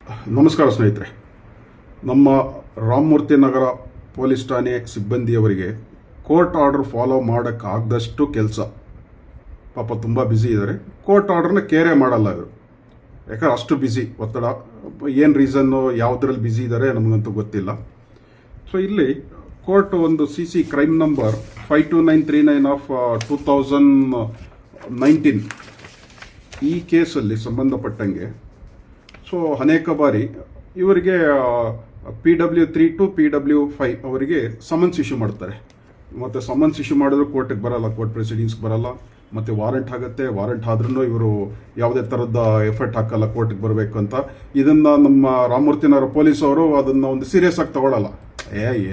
ನಮಸ್ಕಾರ ಸ್ನೇಹಿತರೆ. ನಮ್ಮ ರಾಮಮೂರ್ತಿ ನಗರ ಪೊಲೀಸ್ ಠಾಣೆ ಸಿಬ್ಬಂದಿಯವರಿಗೆ ಕೋರ್ಟ್ ಆರ್ಡರ್ ಫಾಲೋ ಮಾಡೋಕ್ಕಾಗದಷ್ಟು ಕೆಲಸ. ಪಾಪ ತುಂಬ ಬ್ಯುಸಿ ಇದ್ದಾರೆ. ಕೋರ್ಟ್ ಆರ್ಡ್ರನ್ನ ಕೇರೇ ಮಾಡಲ್ಲ ಇವರು, ಯಾಕಂದ್ರೆ ಅಷ್ಟು ಬ್ಯುಸಿ, ಒತ್ತಡ. ಏನು ರೀಸನ್ನು, ಯಾವುದರಲ್ಲಿ ಬ್ಯುಸಿ ಇದ್ದಾರೆ ನಮಗಂತೂ ಗೊತ್ತಿಲ್ಲ. ಸೊ ಇಲ್ಲಿ ಕೋರ್ಟ್ ಒಂದು CC ಕ್ರೈಮ್ ನಂಬರ್ 52939 ಆಫ್ 2019 ಈ ಕೇಸಲ್ಲಿ ಸಂಬಂಧಪಟ್ಟಂಗೆ ಸೊ ಅನೇಕ ಬಾರಿ ಇವರಿಗೆ PW3 to PW5 ಅವರಿಗೆ ಸಮನ್ಸ್ ಇಶ್ಯೂ ಮಾಡ್ತಾರೆ. ಮತ್ತು ಸಮನ್ಸ್ ಇಶ್ಯೂ ಮಾಡಿದ್ರು ಕೋರ್ಟಿಗೆ ಬರಲ್ಲ, ಕೋರ್ಟ್ ಪ್ರೊಸೀಡಿಂಗ್ಸ್ಗೆ ಬರಲ್ಲ. ಮತ್ತು ವಾರೆಂಟ್ ಆಗುತ್ತೆ. ವಾರೆಂಟ್ ಆದ್ರೂ ಇವರು ಯಾವುದೇ ಥರದ ಎಫರ್ಟ್ ಹಾಕಲ್ಲ ಕೋರ್ಟಿಗೆ ಬರಬೇಕು ಅಂತ. ಇದನ್ನು ನಮ್ಮ ರಾಮಮೂರ್ತಿನಗರ ಪೊಲೀಸ್ ಅವರು ಅದನ್ನು ಒಂದು ಸೀರಿಯಸ್ ಆಗಿ ತಗೊಳ್ಳಲ್ಲ.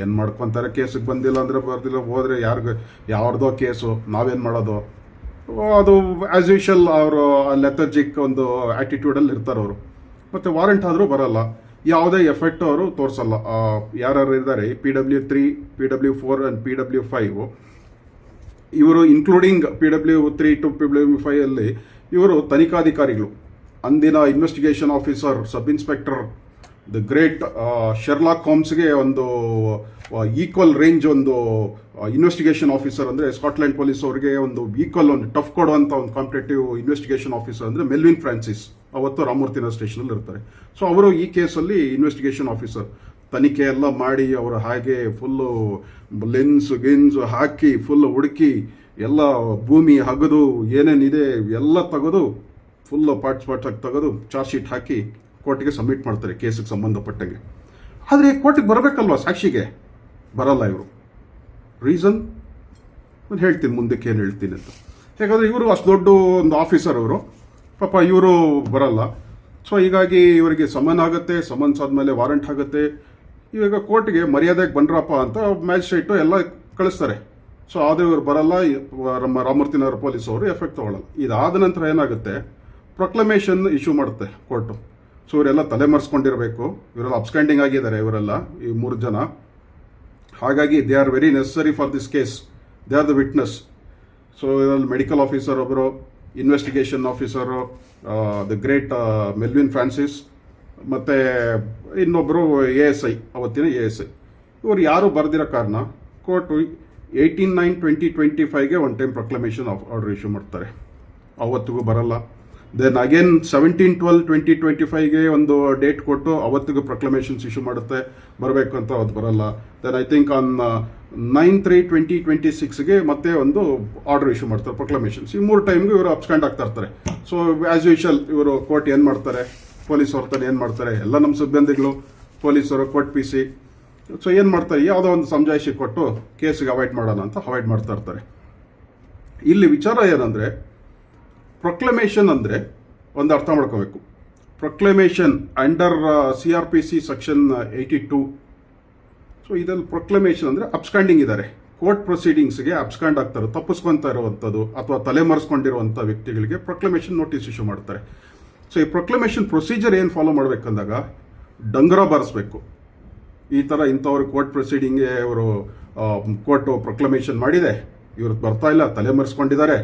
ಏನು ಮಾಡ್ಕೊತಾರೆ, ಕೇಸಿಗೆ ಬಂದಿಲ್ಲ ಅಂದರೆ ಬರ್ದಿಲ್ಲ, ಹೋದರೆ ಯಾರ್ದೋ ಕೇಸು, ನಾವೇನು ಮಾಡೋದು, ಅದು ಆ್ಯಸ್ ಯೂಶಲ್ ಅವರು ಲೆಥರ್ಜಿಕ್ ಒಂದು ಆ್ಯಟಿಟ್ಯೂಡಲ್ಲಿ ಇರ್ತಾರೆ ಅವರು. ಮತ್ತು ವಾರೆಂಟ್ ಆದರೂ ಬರಲ್ಲ, ಯಾವುದೇ ಎಫೆಕ್ಟ್ ಅವರು ತೋರಿಸಲ್ಲ. ಯಾರ್ಯಾರು ಇದ್ದಾರೆ PW3, PW4 ಆ್ಯಂಡ್ PW5 ಇವರು ಇನ್ಕ್ಲೂಡಿಂಗ್ PW3 to PW5 ಅಲ್ಲಿ ಇವರು ತನಿಖಾಧಿಕಾರಿಗಳು. ಅಂದಿನ investigation officer sub inspector the great Sherlock ಹೋಮ್ಸ್ಗೆ ಒಂದು ಈಕ್ವಲ್ ರೇಂಜ್ ಒಂದು ಇನ್ವೆಸ್ಟಿಗೇಷನ್ ಆಫೀಸರ್ ಅಂದರೆ ಸ್ಕಾಟ್ಲೆಂಡ್ ಪೊಲೀಸ್ ಅವರಿಗೆ ಒಂದು ಈಕ್ವಲ್ ಒಂದು ಟಫ್ ಕೊಡುವಂಥ ಒಂದು ಕಾಂಪಿಟೇಟಿವ್ ಇನ್ವೆಸ್ಟಿಗೇಷನ್ ಆಫೀಸರ್ ಅಂದರೆ ಮೆಲ್ವಿನ್ ಫ್ರಾನ್ಸಿಸ್ ಅವತ್ತು ರಾಮಮೂರ್ತಿನಗರ ಸ್ಟೇಷನಲ್ಲಿ ಇರ್ತಾರೆ. ಸೊ ಅವರು ಈ ಕೇಸಲ್ಲಿ ಇನ್ವೆಸ್ಟಿಗೇಷನ್ ಆಫೀಸರ್. ತನಿಖೆ ಎಲ್ಲ ಮಾಡಿ ಅವರು ಹಾಗೆ ಫುಲ್ಲು ಗಿನ್ಸ್ ಹಾಕಿ ಫುಲ್ ಹುಡುಕಿ ಎಲ್ಲ ಭೂಮಿ ಹಗದು ಏನೇನಿದೆ ಎಲ್ಲ ತೆಗೆದು ಫುಲ್ ಪಾರ್ಟ್ಸ್ ಆಗಿ ತೆಗೆದು ಚಾರ್ಜ್ ಶೀಟ್ ಹಾಕಿ ಕೋರ್ಟಿಗೆ ಸಬ್ಮಿಟ್ ಮಾಡ್ತಾರೆ ಕೇಸಿಗೆ ಸಂಬಂಧಪಟ್ಟಂಗೆ. ಆದರೆ ಕೋರ್ಟಿಗೆ ಬರಬೇಕಲ್ವ, ಸಾಕ್ಷಿಗೆ ಬರಲ್ಲ ಇವರು. ರೀಸನ್ ನಾನು ಹೇಳ್ತೀನಿ, ಮುಂದಕ್ಕೆ ಏನು ಹೇಳ್ತೀನಿ ಅಂತ. ಯಾಕಂದರೆ ಇವರು ಅಷ್ಟು ದೊಡ್ಡ ಒಂದು ಆಫೀಸರ್ ಅವರು, ಪಾಪ ಇವರು ಬರಲ್ಲ. ಸೊ ಹೀಗಾಗಿ ಇವರಿಗೆ ಸಮನ್ ಆಗುತ್ತೆ, ಸಮನ್ಸ್ ಆದಮೇಲೆ ವಾರೆಂಟ್ ಆಗುತ್ತೆ. ಇವಾಗ ಕೋರ್ಟ್ಗೆ ಮರ್ಯಾದೆಗೆ ಬಂದ್ರಪ್ಪ ಅಂತ ಮ್ಯಾಜಿಸ್ಟ್ರೇಟು ಎಲ್ಲ ಕಳಿಸ್ತಾರೆ. ಸೊ ಆದರೆ ಇವರು ಬರಲ್ಲ. ನಮ್ಮ ರಾಮಮೂರ್ತಿನಗರ ಪೊಲೀಸ್ ಅವರು ಎಫೆಕ್ಟ್ ತಗೊಳ್ಳಲ್ಲ. ಇದಾದ ನಂತರ ಏನಾಗುತ್ತೆ, ಪ್ರೊಕ್ಲಮೇಷನ್ ಇಶ್ಯೂ ಮಾಡುತ್ತೆ ಕೋರ್ಟು. ಸೊ ಇವರೆಲ್ಲ ತಲೆಮರೆಸ್ಕೊಂಡಿರಬೇಕು, ಇವರೆಲ್ಲ ಅಬ್ಸ್ಟ್ಯಾಂಡಿಂಗ್ ಆಗಿದ್ದಾರೆ ಇವರೆಲ್ಲ, ಈ 3 ಜನ. ಹಾಗಾಗಿ they are very necessary for this case. They are the witness. So ಇದರಲ್ಲಿ ಮೆಡಿಕಲ್ ಆಫೀಸರ್ ಒಬ್ಬರು, investigation officer the great Melvin Francis, ಮತ್ತು ಇನ್ನೊಬ್ಬರು ASI, ಅವತ್ತಿನ ASI. ಇವರು ಯಾರು ಬರೆದಿರೋ ಕಾರಣ ಕೋರ್ಟು 18/9/2025ಗೆ one time proclamation order issue ಮಾಡ್ತಾರೆ. ಅವತ್ತಿಗೂ ಬರಲ್ಲ. ದೆನ್ ಅಗೇನ್ 17/12/2025ಗೆ ಒಂದು ಡೇಟ್ ಕೊಟ್ಟು ಅವತ್ತಿಗೂ ಪ್ರೊಕ್ಲಮೇಷನ್ಸ್ ಇಶ್ಯೂ ಮಾಡುತ್ತೆ, ಬರಬೇಕು ಅಂತ ಅವತ್ತು ಬರಲ್ಲ. ದೆನ್ ಐ ಥಿಂಕ್ ಆನ್ 9/3/2026ಗೆ ಮತ್ತೆ ಒಂದು ಆರ್ಡರ್ ಇಶ್ಯೂ ಮಾಡ್ತಾರೆ, ಪ್ರೊಕ್ಲಮೇಷನ್ಸ್. ಈ 3 ಟೈಮ್ಗೂ ಇವರು ಅಬ್ಸ್ಟ್ಯಾಂಡ್ ಆಗ್ತಾ ಇರ್ತಾರೆ. ಸೊ ಆ್ಯಸ್ ಯೂಶಲ್ ಇವರು ಕೋರ್ಟ್ ಏನು ಮಾಡ್ತಾರೆ, ಪೊಲೀಸ್ ಹೊರತಾನೆ ಏನು ಮಾಡ್ತಾರೆ, ಎಲ್ಲ ನಮ್ಮ ಸಿಬ್ಬಂದಿಗಳು ಪೊಲೀಸರು ಕೋರ್ಟ್ PC. ಸೊ ಏನು ಮಾಡ್ತಾರೆ, ಯಾವುದೋ ಒಂದು ಸಮಜಾಯಿಷಿ ಕೊಟ್ಟು ಕೇಸಿಗೆ ಅವಾಯ್ಡ್ ಮಾಡೋಣ ಅಂತ ಅವಾಯ್ಡ್ ಮಾಡ್ತಾ ಇರ್ತಾರೆ. ಇಲ್ಲಿ ವಿಚಾರ ಏನಂದರೆ, ಪ್ರೊಕ್ಲಮೇಷನ್ ಅಂದರೆ ಒಂದು ಅರ್ಥ ಮಾಡ್ಕೋಬೇಕು. Proclamation under CRPC section 82. So ಇದರಲ್ಲಿ ಪ್ರೊಕ್ಲಮೇಷನ್ ಅಂದರೆ ಅಬ್ಸ್ಟ್ಯಾಂಡಿಂಗ್ ಇದ್ದಾರೆ, ಕೋರ್ಟ್ ಪ್ರೊಸೀಡಿಂಗ್ಸ್ಗೆ ಅಬ್ಸ್ಟ್ಯಾಂಡ್ ಆಗ್ತಾರೆ, ತಪ್ಪಿಸ್ಕೊತಾ ಇರುವಂಥದ್ದು ಅಥವಾ ತಲೆಮರೆಸ್ಕೊಂಡಿರುವಂಥ ವ್ಯಕ್ತಿಗಳಿಗೆ ಪ್ರೊಕ್ಲಮೇಷನ್ ನೋಟಿಸ್ ಇಶ್ಯೂ ಮಾಡ್ತಾರೆ. ಸೊ ಈ ಪ್ರೊಕ್ಲಮೇಷನ್ ಪ್ರೊಸೀಜರ್ ಏನು ಫಾಲೋ ಮಾಡಬೇಕಂದಾಗ, ಡಂಗರ ಬಾರಿಸ್ಬೇಕು. ಈ ಥರ ಇಂಥವ್ರು ಕೋರ್ಟ್ ಪ್ರೊಸೀಡಿಂಗ್ಗೆ ಇವರು ಕೋರ್ಟು ಪ್ರೊಕ್ಲಮೇಷನ್ ಮಾಡಿದೆ, ಇವ್ರದ್ದು ಬರ್ತಾ ಇಲ್ಲ, ತಲೆಮರೆಸ್ಕೊಂಡಿದ್ದಾರೆ,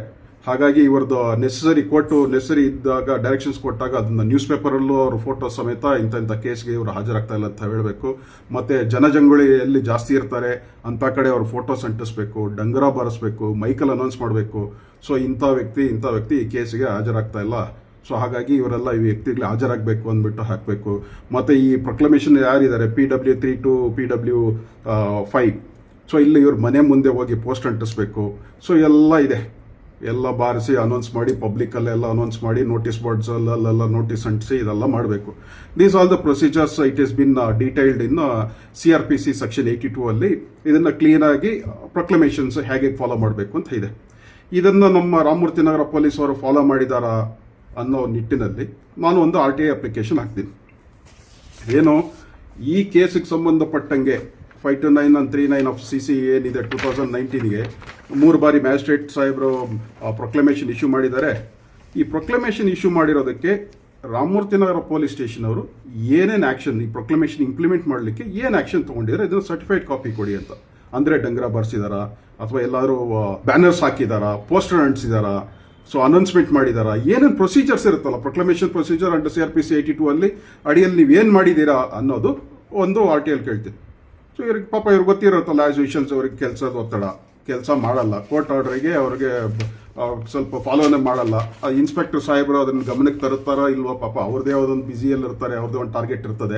ಹಾಗಾಗಿ ಇವ್ರದ್ದು ಕೋರ್ಟು ನೆಸಸರಿ ಇದ್ದಾಗ ಡೈರೆಕ್ಷನ್ಸ್ ಕೊಟ್ಟಾಗ ಅದನ್ನು ನ್ಯೂಸ್ ಪೇಪರಲ್ಲೂ ಅವ್ರ ಫೋಟೋ ಸಮೇತ ಇಂಥ ಕೇಸ್ಗೆ ಇವರು ಹಾಜರಾಗ್ತಾ ಇಲ್ಲ ಅಂತ ಹೇಳಬೇಕು. ಮತ್ತು ಜನಜಂಗುಳಿ ಎಲ್ಲಿ ಜಾಸ್ತಿ ಇರ್ತಾರೆ ಅಂಥ ಕಡೆ ಅವ್ರ ಫೋಟೋಸ್ ಅಂಟಿಸ್ಬೇಕು, ಡಂಗರ ಬಾರಿಸ್ಬೇಕು, ಮೈಕಲ್ಲಿ ಅನೌನ್ಸ್ ಮಾಡಬೇಕು. ಸೊ ಇಂಥ ವ್ಯಕ್ತಿ ಈ ಕೇಸಿಗೆ ಹಾಜರಾಗ್ತಾ ಇಲ್ಲ, ಸೊ ಹಾಗಾಗಿ ಇವರೆಲ್ಲ ಈ ವ್ಯಕ್ತಿಗಳು ಹಾಜರಾಗಬೇಕು ಅಂದ್ಬಿಟ್ಟು ಹಾಕಬೇಕು. ಮತ್ತು ಈ ಪ್ರೊಕ್ಲಮೇಷನ್ ಯಾರಿದ್ದಾರೆ PW3 to PW5, ಸೊ ಇಲ್ಲಿ ಇವ್ರ ಮನೆ ಮುಂದೆ ಹೋಗಿ ಪೋಸ್ಟ್ ಅಂಟಿಸ್ಬೇಕು. ಸೊ ಎಲ್ಲ ಇದೆ, ಎಲ್ಲ ಬಾರಿಸಿ ಅನೌನ್ಸ್ ಮಾಡಿ, ಪಬ್ಲಿಕಲ್ಲೆಲ್ಲ ಅನೌನ್ಸ್ ಮಾಡಿ, ನೋಟಿಸ್ ಬೋರ್ಡ್ಸಲ್ಲೆಲ್ಲ ನೋಟಿಸ್ ಅಂಟಿಸಿ ಇದೆಲ್ಲ ಮಾಡಬೇಕು. These all the procedures it is been detailed in CRPC section 82 ಅಲ್ಲಿ. ಇದನ್ನು ಕ್ಲೀನಾಗಿ ಪ್ರೊಕ್ಲಮೇಷನ್ಸ್ ಹೇಗೆ ಫಾಲೋ ಮಾಡಬೇಕು ಅಂತ ಇದೆ. ಇದನ್ನು ನಮ್ಮ ರಾಮಮೂರ್ತಿನಗರ ಪೊಲೀಸ್ ಅವರು ಫಾಲೋ ಮಾಡಿದಾರಾ ಅನ್ನೋ ನಿಟ್ಟಿನಲ್ಲಿ ನಾನು ಒಂದು RTI ಅಪ್ಲಿಕೇಶನ್ ಹಾಕ್ತೀನಿ. ಏನು ಈ ಕೇಸಿಗೆ ಸಂಬಂಧಪಟ್ಟಂಗೆ 529 and 39 ಆಫ್ CC ಏನಿದೆ 2019ಗೆ 3 ಬಾರಿ ಮ್ಯಾಜಿಸ್ಟ್ರೇಟ್ ಸಾಹೇಬರು ಪ್ರೊಕ್ಲಮೇಷನ್ ಇಶ್ಯೂ ಮಾಡಿದ್ದಾರೆ. ಈ proclamation issue ಮಾಡಿರೋದಕ್ಕೆ Ramamurthynagar police station ಅವರು ಏನೇನು ಆ್ಯಕ್ಷನ್, ಈ ಪ್ರೊಕ್ಲಮೇಷನ್ ಇಂಪ್ಲಿಮೆಂಟ್ ಮಾಡಲಿಕ್ಕೆ ಏನು ಆ್ಯಕ್ಷನ್ ತೊಗೊಂಡಿದ್ದಾರೆ ಇದನ್ನು ಸರ್ಟಿಫೈಡ್ ಕಾಪಿ ಕೊಡಿ ಅಂತ. ಅಂದರೆ ಡಂಗರ ಬರ್ಸಿದಾರಾ ಅಥವಾ ಎಲ್ಲಾದರೂ ಬ್ಯಾನರ್ಸ್ ಹಾಕಿದಾರಾ, ಪೋಸ್ಟರ್ ಅಂಟಿಸಿದಾರಾ, ಸೊ ಅನೌನ್ಸ್ಮೆಂಟ್ ಮಾಡಿದಾರಾ, ಏನೇನು ಪ್ರೊಸೀಜರ್ಸ್ ಇರುತ್ತಲ್ಲ, ಪ್ರೊಕ್ಲಮೇಷನ್ ಪ್ರೊಸೀಜರ್ ಅಂಡರ್ CRPC 82 ಅಲ್ಲಿ ಅಡಿಯಲ್ಲಿ ನೀವು ಏನು ಮಾಡಿದ್ದೀರಾ ಅನ್ನೋದು ಒಂದು RTL ಕೇಳ್ತೀವಿ. ಸೊ ಇವ್ರಿಗೆ ಪಾಪ ಇವ್ರಿಗೆ ಗೊತ್ತಿರುತ್ತಲ್ಲ, ಆಸ್ ಯೂಶಲ್ಸ್ ಅವ್ರಿಗೆ ಕೆಲಸದ ಒತ್ತಡ, ಕೆಲಸ ಮಾಡಲ್ಲ, ಕೋರ್ಟ್ ಆರ್ಡರ್ಗೆ ಅವ್ರಿಗೆ ಸ್ವಲ್ಪ ಫಾಲೋನೇ ಮಾಡಲ್ಲ. ಇನ್ಸ್ಪೆಕ್ಟರ್ ಸಾಹೇಬರು ಅದನ್ನು ಗಮನಕ್ಕೆ ತರುತ್ತಾರೋ ಇಲ್ವೋ, ಪಾಪ ಅವ್ರದ್ದೇ ಯಾವುದೊಂದು ಬ್ಯುಸಿಯಲ್ಲಿ ಇರ್ತಾರೆ, ಅವ್ರದ್ದೇ ಒಂದು ಟಾರ್ಗೆಟ್ ಇರ್ತದೆ.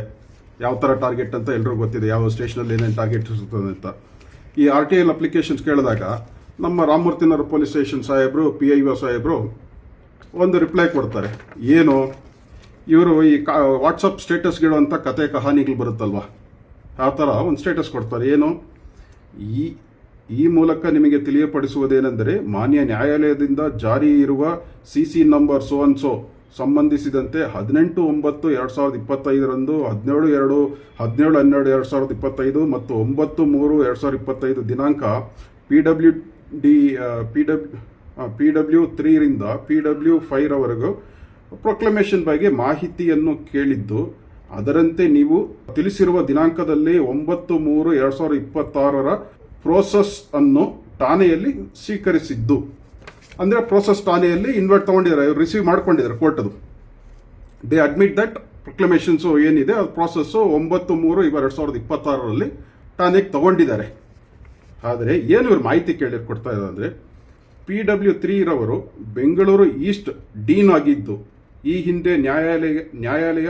ಯಾವ ಥರ ಟಾರ್ಗೆಟ್ ಅಂತ ಎಲ್ರಿಗೂ ಗೊತ್ತಿದೆ, ಯಾವ ಸ್ಟೇಷನಲ್ಲಿ ಏನೇನು ಟಾರ್ಗೆಟ್ ಇರ್ತದೆ ಅಂತ. ಈ RTL ಅಪ್ಲಿಕೇಶನ್ಸ್ ಕೇಳಿದಾಗ ನಮ್ಮ ರಾಮಮೂರ್ತಿನಗರ ಪೊಲೀಸ್ ಸ್ಟೇಷನ್ ಸಾಹೇಬರು, PIO ಸಾಹೇಬರು ಒಂದು ರಿಪ್ಲೈ ಕೊಡ್ತಾರೆ. ಏನು, ಇವರು ಈ ವಾಟ್ಸಪ್ ಸ್ಟೇಟಸ್ಗಿಡುವಂಥ ಕತೆ ಕಹಾನಿಗಳು ಬರುತ್ತಲ್ವ, ಆ ಥರ ಒಂದು ಸ್ಟೇಟಸ್ ಕೊಡ್ತಾರೆ. ಏನು, ಈ ಮೂಲಕ ನಿಮಗೆ ತಿಳಿಯಪಡಿಸುವುದೇನೆಂದರೆ, ಮಾನ್ಯ ನ್ಯಾಯಾಲಯದಿಂದ ಜಾರಿ ಇರುವ CC number so and so ಸಂಬಂಧಿಸಿದಂತೆ 18/9/2025 17/12/2025 ಮತ್ತು 9/3/2025 ದಿನಾಂಕ PW3 ರಿಂದ PW5 ರವರೆಗೂ ಪ್ರೊಕ್ಲಮೇಷನ್ ಬಗ್ಗೆ ಮಾಹಿತಿಯನ್ನು ಕೇಳಿದ್ದು, ಅದರಂತೆ ನೀವು ತಿಳಿಸಿರುವ ದಿನಾಂಕದಲ್ಲಿ 9/3/2026 ಪ್ರೋಸೆಸ್ ಅನ್ನು ಠಾಣೆಯಲ್ಲಿ ಸ್ವೀಕರಿಸಿದ್ದು. ಅಂದರೆ ಪ್ರೋಸೆಸ್ ಠಾಣೆಯಲ್ಲಿ ಇನ್ವೈಟ್ ತೊಗೊಂಡಿದ್ದಾರೆ, ರಿಸೀವ್ ಮಾಡ್ಕೊಂಡಿದ್ದಾರೆ ಕೋರ್ಟದು. ದೇ ಅಡ್ಮಿಟ್ ದಟ್ ಪ್ರೊಕ್ಲಮೇಷನ್ಸು ಏನಿದೆ ಅದು ಪ್ರೋಸೆಸ್ಸು 9/3/2026 ಠಾಣೆಗೆ ತಗೊಂಡಿದ್ದಾರೆ. ಆದರೆ ಏನು ಇವರು ಮಾಹಿತಿ ಕೊಡ್ತಾ ಇದ್ದಾರೆ ಅಂದರೆ, PW3 ರವರು ಬೆಂಗಳೂರು ಈಸ್ಟ್ ಡೀನ್ ಆಗಿದ್ದು, ಈ ಹಿಂದೆ ನ್ಯಾಯಾಲಯ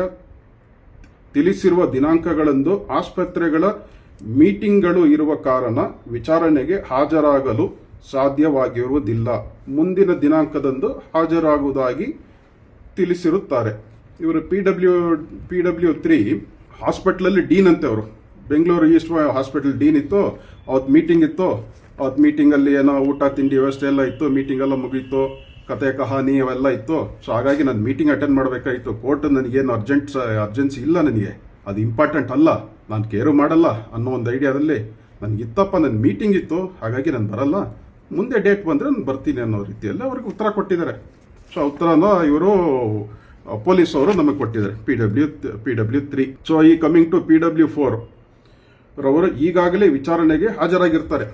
ತಿಳಿಸಿರುವ ದಿನಾಂಕಗಳಂದು ಆಸ್ಪತ್ರೆಗಳ ಮೀಟಿಂಗ್ಗಳು ಇರುವ ಕಾರಣ ವಿಚಾರಣೆಗೆ ಹಾಜರಾಗಲು ಸಾಧ್ಯವಾಗಿರುವುದಿಲ್ಲ. ಮುಂದಿನ ದಿನಾಂಕದಂದು ಹಾಜರಾಗುವುದಾಗಿ ತಿಳಿಸಿರುತ್ತಾರೆ. ಇವರು PW3 ಹಾಸ್ಪಿಟ್ಲಲ್ಲಿ ಡೀನ್ ಅಂತೆ. ಅವರು ಬೆಂಗಳೂರು ಈಸ್ಟ್ ಹಾಸ್ಪಿಟಲ್ ಡೀನ್ ಇತ್ತು, ಅವತ್ತು ಮೀಟಿಂಗ್ ಇತ್ತು. ಅವತ್ತು ಮೀಟಿಂಗಲ್ಲಿ ಏನೋ ಊಟ ತಿಂಡಿ ವ್ಯವಸ್ಥೆ ಎಲ್ಲ ಇತ್ತು, ಮೀಟಿಂಗ್ ಎಲ್ಲ ಮುಗೀತು, ಕತೆ ಕಹಾನಿ ಅವೆಲ್ಲ ಇತ್ತು. ಸೊ ಹಾಗಾಗಿ ನಾನು ಮೀಟಿಂಗ್ ಅಟೆಂಡ್ ಮಾಡಬೇಕಾಗಿತ್ತು. ಕೋರ್ಟ್ ನನಗೇನು ಅರ್ಜೆನ್ಸಿ ಇಲ್ಲ, ನನಗೆ ಅದು ಇಂಪಾರ್ಟೆಂಟ್ ಅಲ್ಲ, ನಾನು ಕೇರು ಮಾಡಲ್ಲ ಅನ್ನೋ ಒಂದು ಐಡಿಯಾದಲ್ಲಿ ನನಗಿತ್ತಪ್ಪ, ನನ್ನ ಮೀಟಿಂಗ್ ಇತ್ತು, ಹಾಗಾಗಿ ನಾನು ಬರಲ್ಲ, ಮುಂದೆ ಡೇಟ್ ಬಂದರೆ ನಾನು ಬರ್ತೀನಿ ಅನ್ನೋ ರೀತಿಯಲ್ಲಿ ಅವ್ರಿಗೆ ಉತ್ತರ ಕೊಟ್ಟಿದ್ದಾರೆ. ಸೊ ಉತ್ತರನ ಇವರು ಪೊಲೀಸ್ ಅವರು ನಮಗೆ ಕೊಟ್ಟಿದ್ದಾರೆ, PW3. ಸೊ ಈ ಕಮಿಂಗ್ ಟು PW4 ರವರು ಈಗಾಗಲೇ ವಿಚಾರಣೆಗೆ ಹಾಜರಾಗಿರ್ತಾರೆ.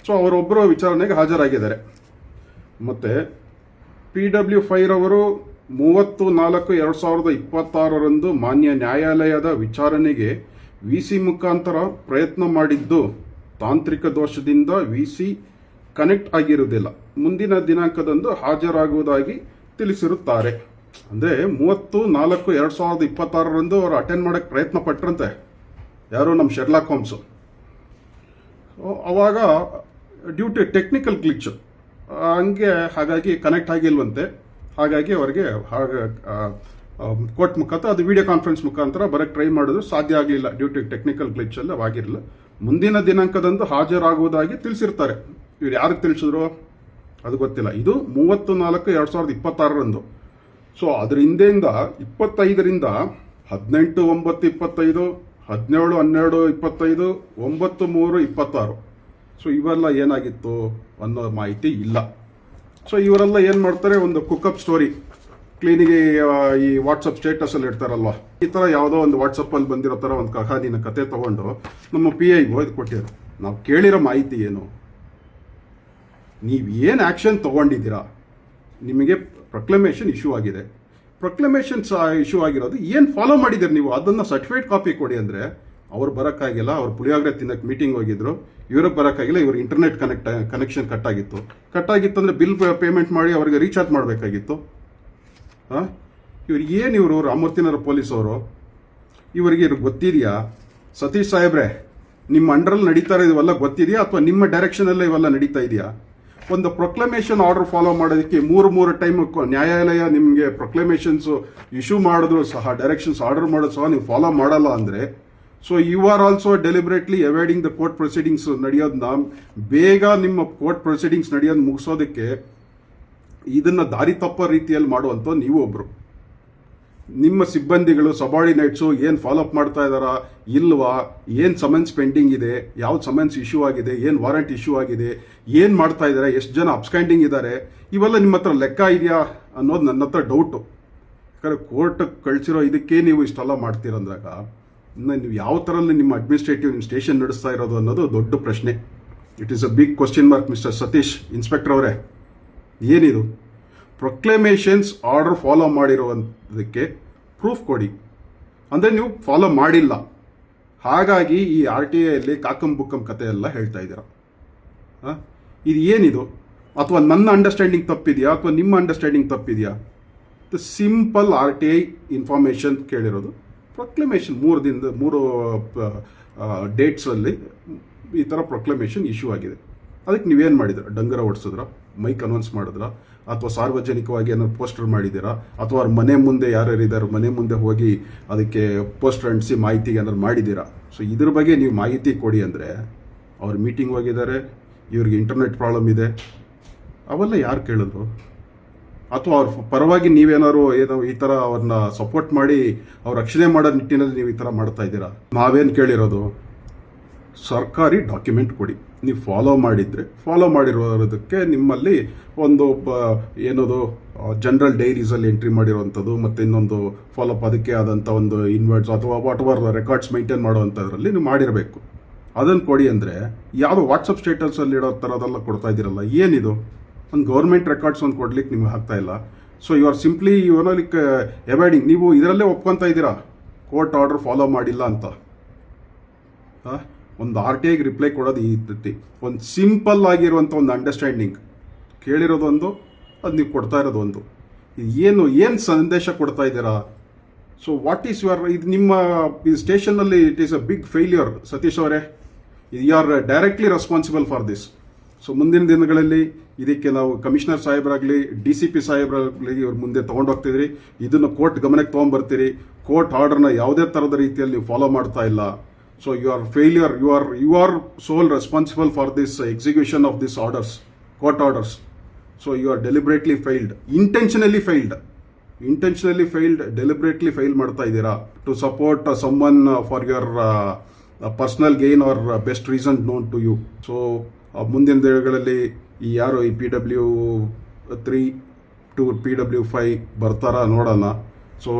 ಸೊ ಅವರೊಬ್ಬರು ವಿಚಾರಣೆಗೆ ಹಾಜರಾಗಿದ್ದಾರೆ. ಮತ್ತು PW5 ರವರು 30/4/2026 ಮಾನ್ಯ ನ್ಯಾಯಾಲಯದ ವಿಚಾರಣೆಗೆ VC ಮುಖಾಂತರ ಪ್ರಯತ್ನ ಮಾಡಿದ್ದು, ತಾಂತ್ರಿಕ ದೋಷದಿಂದ VC ಕನೆಕ್ಟ್ ಆಗಿರುವುದಿಲ್ಲ. ಮುಂದಿನ ದಿನಾಂಕದಂದು ಹಾಜರಾಗುವುದಾಗಿ ತಿಳಿಸಿರುತ್ತಾರೆ. ಅಂದರೆ 30/4/2026 ಅವರು ಅಟೆಂಡ್ ಮಾಡೋಕ್ಕೆ ಪ್ರಯತ್ನ ಪಟ್ಟರಂತೆ, ಯಾರು, ನಮ್ಮ ಶೆರ್ಲಾಕ್ ಹೋಮ್ಸು. ಅವಾಗ ಡ್ಯೂ ಟು ಟೆಕ್ನಿಕಲ್ ಗ್ಲಿಚ್ ಹಾಗಾಗಿ ಕನೆಕ್ಟ್ ಆಗಿಲ್ವಂತೆ. ಹಾಗಾಗಿ ಅವರಿಗೆ ಕೋರ್ಟ್ ಮುಖಾಂತರ, ಅದು ವಿಡಿಯೋ ಕಾನ್ಫರೆನ್ಸ್ ಮುಖಾಂತರ ಬರೋಕ್ಕೆ ಟ್ರೈ ಮಾಡಿದ್ರು, ಸಾಧ್ಯ ಆಗಲಿಲ್ಲ. ಡ್ಯೂ ಟು ಟೆಕ್ನಿಕಲ್ ಗ್ಲಿಚ್ ಎಲ್ಲ ಆಗಿರಲಿಲ್ಲ. ಮುಂದಿನ ದಿನಾಂಕದಂದು ಹಾಜರಾಗುವುದಾಗಿ ತಿಳಿಸಿರ್ತಾರೆ. ಇವ್ರು ಯಾರಿಗೆ ತಿಳಿಸಿದ್ರು ಅದು ಗೊತ್ತಿಲ್ಲ. ಇದು 30/4/2026. ಸೊ ಅದ್ರ ಹಿಂದೆಯಿಂದ 25ರಿಂದ 18/9/25, 17/12/25, 9/3/26. ಸೊ ಇವೆಲ್ಲ ಏನಾಗಿತ್ತು ಅನ್ನೋ ಮಾಹಿತಿ ಇಲ್ಲ. ಸೊ ಇವರೆಲ್ಲ ಏನು ಮಾಡ್ತಾರೆ, ಒಂದು ಕುಕ್ಕಪ್ ಸ್ಟೋರಿ ಕ್ಲೀನಿಗೆ ಈ ವಾಟ್ಸಪ್ ಸ್ಟೇಟಸಲ್ಲಿ ಇಡ್ತಾರಲ್ವ, ಈ ಥರ ಯಾವುದೋ ಒಂದು ವಾಟ್ಸಪ್ಪಲ್ಲಿ ಬಂದಿರೋ ಥರ ಒಂದು ಕಹಾನಿನ ಕತೆ ತೊಗೊಂಡು ನಮ್ಮ PIO ಇದು ಕೊಟ್ಟಿದ್ರು. ನಾವು ಕೇಳಿರೋ ಮಾಹಿತಿ ಏನು, ನೀವು ಏನು ಆ್ಯಕ್ಷನ್ ತೊಗೊಂಡಿದ್ದೀರಾ, ನಿಮಗೆ ಪ್ರೊಕ್ಲಮೇಷನ್ ಇಶ್ಯೂ ಆಗಿದೆ, ಪ್ರೊಕ್ಲಮೇಷನ್ ಇಶ್ಯೂ ಆಗಿರೋದು ಏನು ಫಾಲೋ ಮಾಡಿದ್ದೀರಿ ನೀವು, ಅದನ್ನು ಸರ್ಟಿಫೈಡ್ ಕಾಪಿ ಕೊಡಿ. ಅಂದರೆ ಅವ್ರು ಬರೋಕ್ಕಾಗಿಲ್ಲ, ಅವ್ರು ಪುಳಿಯೋಗರೆ ತಿನ್ನಕ್ಕೆ ಮೀಟಿಂಗ್ ಹೋಗಿದ್ರು, ಇವ್ರಿಗೆ ಬರೋಕ್ಕಾಗಿಲ್ಲ, ಇವ್ರ ಇಂಟರ್ನೆಟ್ ಕನೆಕ್ಷನ್ ಕಟ್ಟಾಗಿತ್ತು ಅಂದರೆ ಬಿಲ್ ಪೇಮೆಂಟ್ ಮಾಡಿ ಅವ್ರಿಗೆ ರೀಚಾರ್ಜ್ ಮಾಡಬೇಕಾಗಿತ್ತು. ಇವರು ರಾಮಮೂರ್ತಿನಗರ ಪೊಲೀಸವರು, ಇವ್ರಿಗೆ ಗೊತ್ತಿದೆಯಾ? ಸತೀಶ್ ಸಾಹೇಬ್ರೆ, ನಿಮ್ಮ ಅಂಡರಲ್ಲಿ ನಡೀತಾ ಇವೆಲ್ಲ ಗೊತ್ತಿದೆಯಾ, ಅಥವಾ ನಿಮ್ಮ ಡೈರೆಕ್ಷನಲ್ಲೇ ಇವೆಲ್ಲ ನಡೀತಾ ಇದೆಯಾ? ಒಂದು ಪ್ರೊಕ್ಲಮೇಷನ್ ಆರ್ಡರ್ ಫಾಲೋ ಮಾಡೋದಕ್ಕೆ ಮೂರು ಟೈಮ್ ನ್ಯಾಯಾಲಯ ನಿಮಗೆ ಪ್ರೊಕ್ಲಮೇಷನ್ಸು ಇಶ್ಯೂ ಮಾಡಿದ್ರು ಸಹ, ಡೈರೆಕ್ಷನ್ಸ್ ಆರ್ಡರ್ ಮಾಡೋದು ಸಹ ನೀವು ಫಾಲೋ ಮಾಡಲ್ಲ ಅಂದರೆ, so you are also deliberately avoiding the court proceedings ನಡೆಯೋದನ್ನ, ಬೇಗ ನಿಮ್ಮ ಕೋರ್ಟ್ ಪ್ರೊಸೀಡಿಂಗ್ಸ್ ನಡೆಯೋದು ಮುಗಿಸೋದಕ್ಕೆ ಇದನ್ನು ದಾರಿ ತಪ್ಪೋ ರೀತಿಯಲ್ಲಿ ಮಾಡುವಂಥ ನೀವು ಒಬ್ಬರು. ನಿಮ್ಮ ಸಿಬ್ಬಂದಿಗಳು, ಸಬಾರ್ಡಿನೇಟ್ಸು ಏನು ಫಾಲೋಅಪ್ ಮಾಡ್ತಾ ಇದ್ದಾರಾ ಇಲ್ವಾ, ಏನು ಸಮನ್ಸ್ ಪೆಂಡಿಂಗ್ ಇದೆ, ಯಾವ ಸಮನ್ಸ್ ಇಶ್ಯೂ ಆಗಿದೆ, ಏನು ವಾರಂಟ್ ಇಶ್ಯೂ ಆಗಿದೆ, ಏನು ಮಾಡ್ತಾ ಇದ್ದಾರೆ, ಎಷ್ಟು ಜನ ಅಬ್ಸ್ಕ್ಯಾಂಡಿಂಗ್ ಇದ್ದಾರೆ, ಇವೆಲ್ಲ ನಿಮ್ಮ ಹತ್ರ ಲೆಕ್ಕ ಇದೆಯಾ ಅನ್ನೋದು ನನ್ನ ಹತ್ರ ಡೌಟು. ಯಾಕಂದರೆ ಕೋರ್ಟ್ ಕಳಿಸಿರೋ ಇದಕ್ಕೆ ನೀವು ಇಷ್ಟೆಲ್ಲ ಮಾಡ್ತೀರಂದಾಗ ಇನ್ನು ನೀವು ಯಾವ ಥರಲ್ಲಿ ನಿಮ್ಮ ಅಡ್ಮಿನಿಸ್ಟ್ರೇಟಿವ್ ನಿಮ್ಮ ಸ್ಟೇಷನ್ ನಡೆಸ್ತಾ ಇರೋದು ಅನ್ನೋದು ದೊಡ್ಡ ಪ್ರಶ್ನೆ. It is a big question mark mister Satish inspector ಅವರೇ. ಏನಿದು ಪ್ರೊಕ್ಲೇಮೇಷನ್ಸ್ ಆರ್ಡರ್ ಫಾಲೋ ಮಾಡಿರುವುದಕ್ಕೆ ಪ್ರೂಫ್ ಕೊಡಿ. ಅಂದರೆ ನೀವು ಫಾಲೋ ಮಾಡಿಲ್ಲ, ಹಾಗಾಗಿ ಈ RTIಯಲ್ಲಿ ಕಾಕಂ ಬುಕ್ಕಂ ಕತೆ ಎಲ್ಲ ಹೇಳ್ತಾ ಇದ್ದೀರಾ. ಇದು ಏನಿದು? ಅಥವಾ ನನ್ನ ಅಂಡರ್ಸ್ಟ್ಯಾಂಡಿಂಗ್ ತಪ್ಪಿದೆಯಾ ಅಥವಾ ನಿಮ್ಮ ಅಂಡರ್ಸ್ಟ್ಯಾಂಡಿಂಗ್ ತಪ್ಪಿದೆಯಾ? ಸಿಂಪಲ್ RTI ಇನ್ಫಾರ್ಮೇಷನ್ ಕೇಳಿರೋದು. ಪ್ರೊಕ್ಲಮೇಷನ್ 3 ಡೇಟ್ಸಲ್ಲಿ ಈ ಥರ ಪ್ರೊಕ್ಲಮೇಷನ್ ಇಶ್ಯೂ ಆಗಿದೆ. ಅದಕ್ಕೆ ನೀವೇನು ಮಾಡಿದ್ದೀರ? ಡಂಗರ ಓಡಿಸಿದ್ರ, ಮೈಕ್ ಅನೌನ್ಸ್ ಮಾಡಿದ್ರ, ಅಥವಾ ಸಾರ್ವಜನಿಕವಾಗಿ ಏನಾದ್ರು ಪೋಸ್ಟರ್ ಮಾಡಿದ್ದೀರಾ, ಅಥವಾ ಅವ್ರ ಮನೆ ಮುಂದೆ ಯಾರ್ಯಾರಿದ್ದಾರೆ ಮನೆ ಮುಂದೆ ಹೋಗಿ ಅದಕ್ಕೆ ಪೋಸ್ಟರ್ ಅಂಟಿಸಿ ಮಾಹಿತಿಗೆ ಏನಾದ್ರು ಮಾಡಿದ್ದೀರಾ? ಸೊ ಇದ್ರ ಬಗ್ಗೆ ನೀವು ಮಾಹಿತಿ ಕೊಡಿ. ಅಂದರೆ ಅವ್ರು ಮೀಟಿಂಗ್ ಹೋಗಿದ್ದಾರೆ, ಇವ್ರಿಗೆ ಇಂಟರ್ನೆಟ್ ಪ್ರಾಬ್ಲಮ್ ಇದೆ, ಅವೆಲ್ಲ ಯಾರು ಕೇಳಿದ್ರು? ಅಥವಾ ಅವ್ರ ಪರವಾಗಿ ನೀವೇನಾದ್ರು ಏನೋ ಈ ಥರ ಅವ್ರನ್ನ ಸಪೋರ್ಟ್ ಮಾಡಿ ಅವ್ರ ರಕ್ಷಣೆ ಮಾಡೋ ನಿಟ್ಟಿನಲ್ಲಿ ನೀವು ಈ ಥರ ಮಾಡ್ತಾ ಇದ್ದೀರಾ? ನಾವೇನು ಕೇಳಿರೋದು, ಸರ್ಕಾರಿ ಡಾಕ್ಯುಮೆಂಟ್ ಕೊಡಿ. ನೀವು ಫಾಲೋ ಮಾಡಿದರೆ ಫಾಲೋ ಮಾಡಿರೋದಕ್ಕೆ ನಿಮ್ಮಲ್ಲಿ ಒಂದು ಏನದು ಜನರಲ್ ಡೈರೀಸಲ್ಲಿ ಎಂಟ್ರಿ ಮಾಡಿರುವಂಥದ್ದು ಮತ್ತು ಇನ್ನೊಂದು ಫಾಲೋಅಪ್ ಅದಕ್ಕೆ ಆದಂಥ ಒಂದು ಇನ್ವರ್ಟ್ಸ್ ಅಥವಾ ವಾಟ್ ಎವರ್ ರೆಕಾರ್ಡ್ಸ್ ಮೇಂಟೈನ್ ಮಾಡುವಂಥದ್ರಲ್ಲಿ ನೀವು ಮಾಡಿರಬೇಕು. ಅದನ್ನು ಕೊಡಿ. ಅಂದರೆ ಯಾವುದೋ ವಾಟ್ಸಪ್ ಸ್ಟೇಟಸಲ್ಲಿ ಇಡೋ ಥರದೆಲ್ಲ ಕೊಡ್ತಾ ಇದ್ದೀರಲ್ಲ, ಏನಿದು? ಒಂದು ಗೌರ್ಮೆಂಟ್ ರೆಕಾರ್ಡ್ಸ್ ಒಂದು ಕೊಡ್ಲಿಕ್ಕೆ ನಿಮ್ಗೆ ಆಗ್ತಾ ಇಲ್ಲ. So you are simply like avoiding. ನೀವು ಇದರಲ್ಲೇ ಒಪ್ಕೊತಾ ಇದ್ದೀರಾ ಕೋರ್ಟ್ ಆರ್ಡರ್ ಫಾಲೋ ಮಾಡಿಲ್ಲ ಅಂತ. ಒಂದು RTIಗೆ ರಿಪ್ಲೈ ಕೊಡೋದು ಈ ರೀತಿ ಒಂದು ಸಿಂಪಲ್ ಆಗಿರುವಂಥ ಒಂದು ಅಂಡರ್ಸ್ಟ್ಯಾಂಡಿಂಗ್ ಕೇಳಿರೋದೊಂದು, ಅದು ನೀವು ಕೊಡ್ತಾ ಇರೋದೊಂದು. ಏನು ಸಂದೇಶ ಕೊಡ್ತಾ ಇದ್ದೀರಾ? ಸೊ ವಾಟ್ ಈಸ್ ಯುವರ್ ಇದು ನಿಮ್ಮ ಈ ಸ್ಟೇಷನ್ನಲ್ಲಿ it is a big failure. Satish ಅವರೇ, you are directly responsible for this. So ಮುಂದಿನ ದಿನಗಳಲ್ಲಿ ಇದಕ್ಕೆ ನಾವು ಕಮಿಷನರ್ ಸಾಹೇಬರಾಗಲಿ DCP ಸಾಹೇಬರಾಗಲಿ ಇವ್ರ ಮುಂದೆ ತೊಗೊಂಡೋಗ್ತಿದ್ರಿ, ಇದನ್ನು ಕೋರ್ಟ್ ಗಮನಕ್ಕೆ ತೊಗೊಂಡ್ಬರ್ತೀರಿ. ಕೋರ್ಟ್ ಆರ್ಡರ್ನ ಯಾವುದೇ ಥರದ ರೀತಿಯಲ್ಲಿ ನೀವು ಫಾಲೋ ಮಾಡ್ತಾ ಇಲ್ಲ. So you are failure. You are sole responsible for this execution of these orders, court orders. So you are deliberately failed, intentionally failed, deliberately failed ಮಾಡ್ತಾ ಇದ್ದೀರಾ to support someone for your personal gain or best reason known to you. So ಮುಂದಿನ ದಿನಗಳಲ್ಲಿ ಈ ಯಾರು ಈ PW3 to PW5 ಬರ್ತಾರಾ ನೋಡೋಣ. So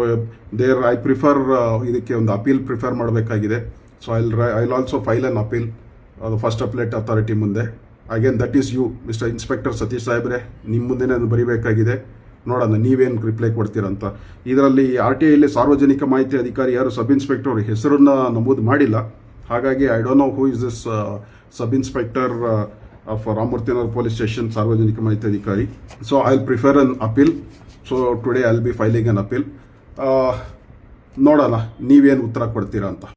I prefer ಇದಕ್ಕೆ ಒಂದು ಅಪೀಲ್ ಪ್ರಿಫರ್ ಮಾಡಬೇಕಾಗಿದೆ. So I'll also file an appeal the first appellate authority ಮುಂದೆ. Again that is you mister inspector Satish ಸಾಹೇಬ್ರೆ, ನಿಮ್ಮ ಮುಂದೆನೇ ಅದು ಬರೀಬೇಕಾಗಿದೆ. ನೋಡೋಣ ನೀವೇನು ರಿಪ್ಲೈ ಕೊಡ್ತೀರಂತ. ಇದರಲ್ಲಿ RTIಯಲ್ಲಿ ಸಾರ್ವಜನಿಕ ಮಾಹಿತಿ ಅಧಿಕಾರಿ ಯಾರು ಸಬ್ ಇನ್ಸ್ಪೆಕ್ಟರ್ ಹೆಸರನ್ನ ನಮೂದು ಮಾಡಿಲ್ಲ. ಹಾಗಾಗಿ I don't know who is this sub inspector of Ramamurthynagar police station ಸಾರ್ವಜನಿಕ ಮಾಹಿತಿ ಅಧಿಕಾರಿ. So I will prefer an appeal. So today I will be filing an appeal. ನೋಡೋಣ ನೀವೇನು ಉತ್ತರ ಕೊಡ್ತೀರಾ ಅಂತ.